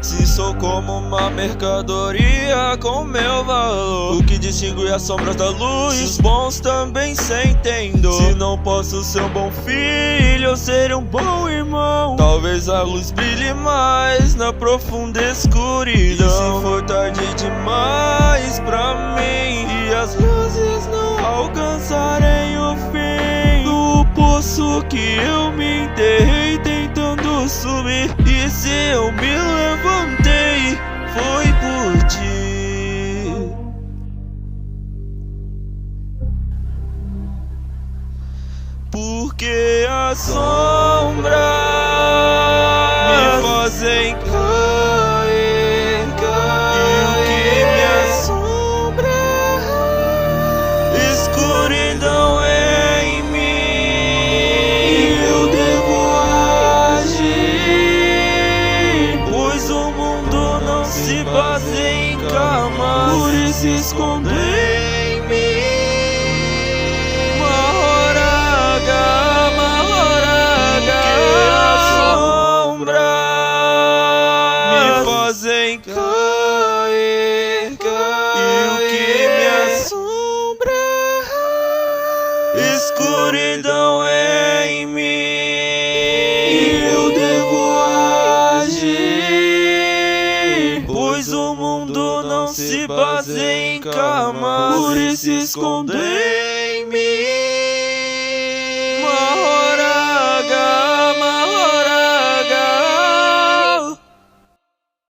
Se sou como uma mercadoria com meu valor, o que distingue as sombras da luz, os bons também sentem dor. Se não posso ser um bom filho, eu serei um bom irmão. Talvez a luz brilhe mais na profunda escuridão. E se for tarde demais pra mim e as luzes não alcançarem o fim do poço que eu me enterrei tentando subir, e se eu me levantei, foi por ti. Porque as sombras me fazem cair, e o que me assombra, escuridão é em mim, e eu devo agir, pois o mundo não se baseia em camas, por isso esconder em mim. Fazem cair, e o que me assombra, escuridão é em mim, e eu devo agir, pois o mundo não se baseia em camas, por isso esconder.